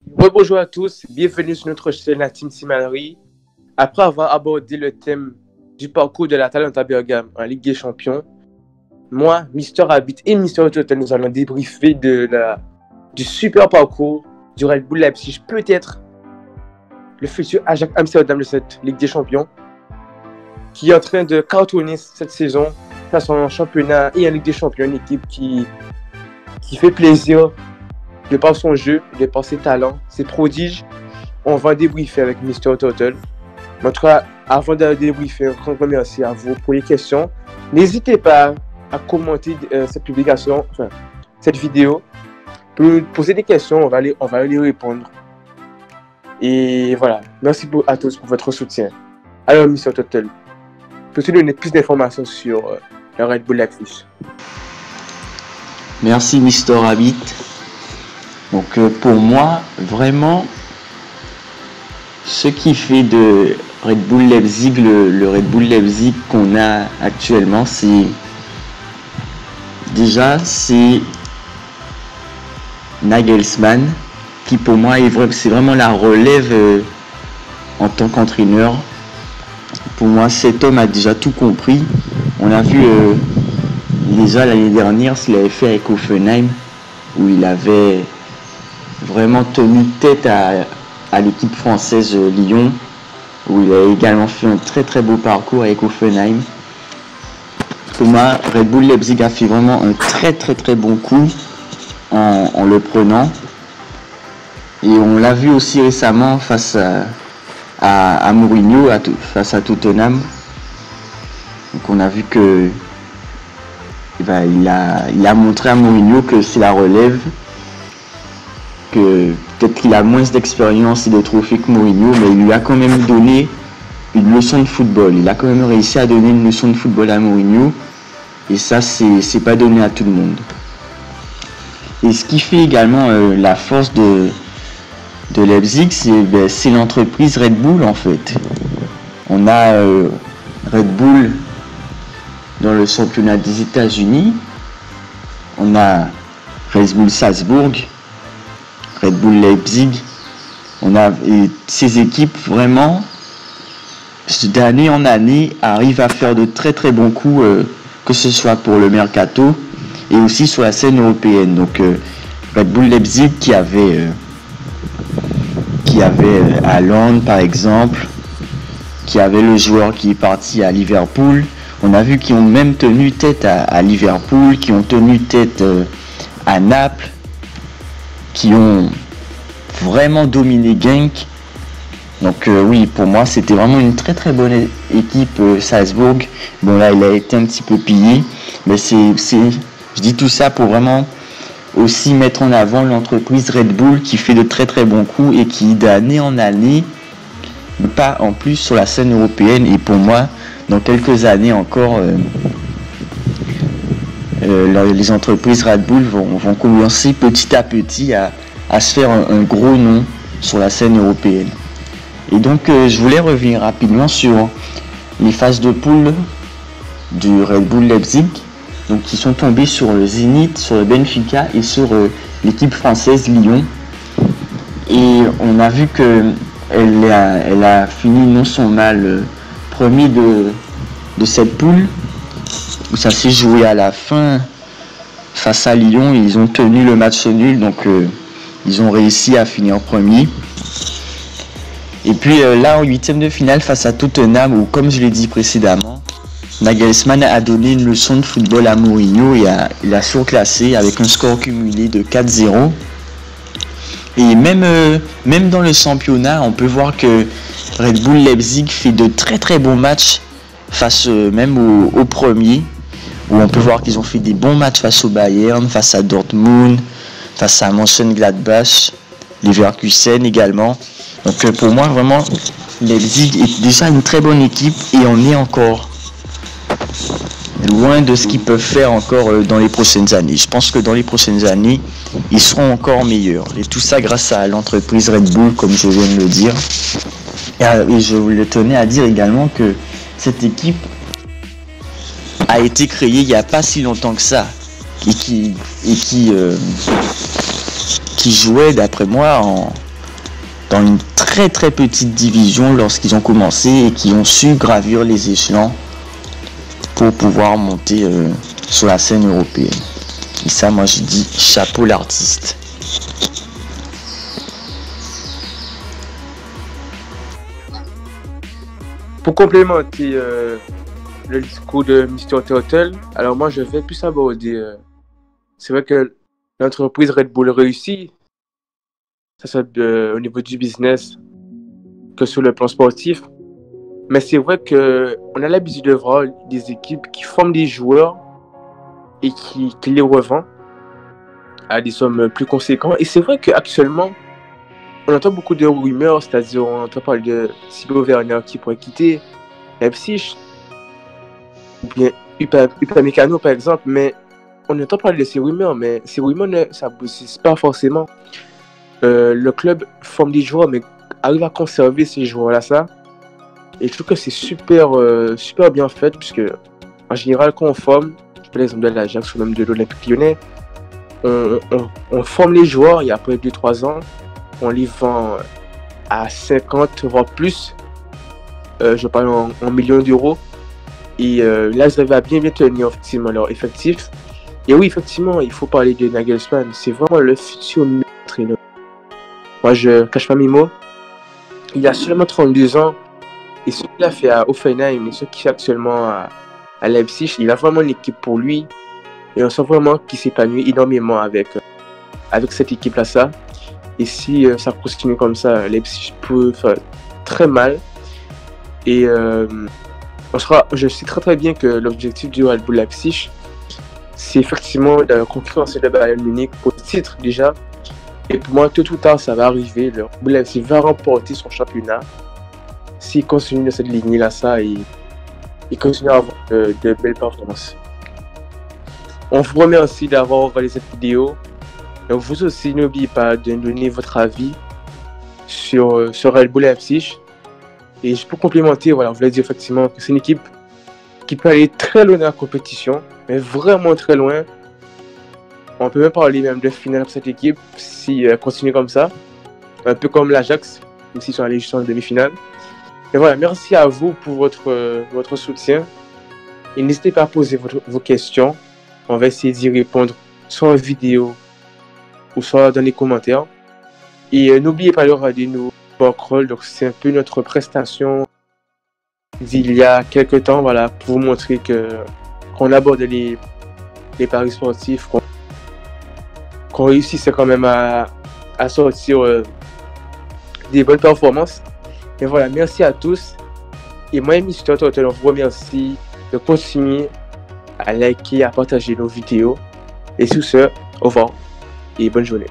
Bonjour à tous, bienvenue sur notre chaîne La Team Simanerie. Après avoir abordé le thème du parcours de l'Atalanta Bergame en Ligue des Champions, moi, Mister Habit et Mister Total, nous allons débriefer du super parcours du Red Bull Leipzig, peut-être le futur Ajax Amsterdam de cette Ligue des Champions, qui est en train de cartonner cette saison face en championnat et en Ligue des Champions, une équipe qui fait plaisir de par son jeu, de par ses talents, ses prodiges. On va débriefer avec Mister Total. En tout cas, avant de débriefer, un grand merci à vous pour les questions. N'hésitez pas à commenter cette publication, cette vidéo. Pour nous poser des questions, on va les répondre. Et voilà, merci à tous pour votre soutien. Alors, Mister Total, peux-tu donner plus d'informations sur le Red Bull Leipzig? Merci Mister Habit. Donc pour moi, vraiment, ce qui fait de Red Bull Leipzig le Red Bull Leipzig qu'on a actuellement, c'est Nagelsmann, qui pour moi c'est vraiment la relève en tant qu'entraîneur. Pour moi, cet homme a déjà tout compris. On a vu déjà l'année dernière ce qu'il avait fait avec Hoffenheim, où il avait vraiment tenu tête à l'équipe française Lyon, où il a également fait un très très beau parcours avec Hoffenheim. Pour moi, Red Bull Leipzig a fait vraiment un très très très bon coup en le prenant. Et on l'a vu aussi récemment face à Mourinho, face à Tottenham. Donc on a vu que il a montré à Mourinho que c'est la relève, que peut-être qu'il a moins d'expérience et de trophées que Mourinho, mais il lui a quand même donné une leçon de football. Il a quand même réussi à donner une leçon de football à Mourinho, et ça c'est pas donné à tout le monde. Et ce qui fait également la force de Leipzig, c'est l'entreprise Red Bull en fait. On a Red Bull dans le championnat des États-Unis, on a Red Bull Salzbourg, Red Bull Leipzig. Et ces équipes vraiment d'année en année arrivent à faire de très très bons coups, que ce soit pour le mercato et aussi sur la scène européenne. Donc Red Bull Leipzig qui avait Haaland par exemple, qui avait le joueur qui est parti à Liverpool. On a vu qu'ils ont même tenu tête à Liverpool, qui ont tenu tête à Naples, qui ont vraiment dominé Genk. Donc oui, pour moi c'était vraiment une très très bonne équipe Salzbourg. Bon là il a été un petit peu pillé, mais je dis tout ça pour vraiment aussi mettre en avant l'entreprise Red Bull qui fait de très très bons coups et qui d'année en année part en plus sur la scène européenne. Et pour moi, dans quelques années encore, les entreprises Red Bull vont commencer petit à petit à se faire un gros nom sur la scène européenne. Et donc je voulais revenir rapidement sur les phases de poule du Red Bull Leipzig, donc qui sont tombés sur le Zénith, sur le Benfica et sur l'équipe française Lyon. Et on a vu que elle a fini non sans mal premier de cette poule, où ça s'est joué à la fin face à Lyon. Ils ont tenu le match nul, donc ils ont réussi à finir premier. Et puis là en huitième de finale face à Tottenham, où comme je l'ai dit précédemment, Nagelsmann a donné une leçon de football à Mourinho et il a surclassé avec un score cumulé de 4-0. Et même dans le championnat, on peut voir que Red Bull Leipzig fait de très très bons matchs face même au premier, où on peut voir qu'ils ont fait des bons matchs face au Bayern, face à Dortmund, face à Mönchengladbach, Leverkusen également. Donc pour moi vraiment Leipzig est déjà une très bonne équipe et on est encore loin de ce qu'ils peuvent faire encore dans les prochaines années. Je pense que dans les prochaines années, ils seront encore meilleurs. Et tout ça grâce à l'entreprise Red Bull, comme je viens de le dire. Et je voulais tenir à dire également que cette équipe a été créée il n'y a pas si longtemps que ça. Et qui jouait, d'après moi, dans une très très petite division lorsqu'ils ont commencé et qui ont su gravir les échelons pour pouvoir monter sur la scène européenne. Et ça, moi je dis chapeau l'artiste. Pour complémenter le discours de Mr. Turtle, alors moi je vais plus aborder. C'est vrai que l'entreprise Red Bull réussit, ça soit au niveau du business que sur le plan sportif. Mais c'est vrai qu'on a l'habitude de voir des équipes qui forment des joueurs et qui les revendent à des sommes plus conséquentes. Et c'est vrai qu'actuellement, on entend beaucoup de rumeurs, c'est-à-dire on entend parler de Thibaut Werner qui pourrait quitter Leipzig, ou bien Upamecano par exemple, mais on entend parler de ces rumeurs, mais ces rumeurs ne s'aboutissent pas forcément. Le club forme des joueurs, mais arrive à conserver ces joueurs-là, ça. Et je trouve que c'est super bien fait, puisque en général, quand on forme, je prends l'exemple de l'Ajax ou même de l'Olympique Lyonnais, on forme les joueurs et après 2-3 ans, on les vend à 50 voire plus, je parle en millions d'euros. Et là, ils arrivent à bien tenir effectivement leur effectif. Et oui, effectivement, il faut parler de Nagelsmann. C'est vraiment le futur entraîneur. Moi, je cache pas mes mots. Il a seulement 32 ans. Et ce qu'il a fait à Hoffenheim et ce qu'il fait actuellement à Leipzig, il a vraiment une équipe pour lui. Et on sent vraiment qu'il s'épanouit énormément avec cette équipe-là. Ça. Et si ça continue comme ça, Leipzig peut faire très mal. Et je sais très très bien que l'objectif du Red Bull Leipzig, c'est effectivement de concurrencer le Bayern Munich au titre déjà. Et pour moi, tôt ou tard, ça va arriver. Le Red Bull Leipzig va remporter son championnat. S'il continue de cette lignée-là, ça, il continue à avoir de belles performances. On vous remercie d'avoir regardé cette vidéo. Donc vous aussi, n'oubliez pas de donner votre avis sur Red Bull Leipzig. Et je peux complémenter, voilà, je voulais dire effectivement que c'est une équipe qui peut aller très loin dans la compétition, mais vraiment très loin. On peut même parler même de finale pour cette équipe si elle continue comme ça. Un peu comme l'Ajax, même s'ils sont allés juste en demi-finale. Et voilà, merci à vous pour votre soutien. Et n'hésitez pas à poser vos questions. On va essayer d'y répondre soit en vidéo ou soit dans les commentaires. Et n'oubliez pas de regarder nos Bankroll, donc c'est un peu notre prestation d'il y a quelques temps, voilà, pour vous montrer qu'on aborde les paris sportifs, qu'on réussisse quand même à sortir des bonnes performances. Et voilà, merci à tous. Et moi et Mr. Turtle, on vous remercie de continuer à liker, à partager nos vidéos. Et sur ce, au revoir et bonne journée.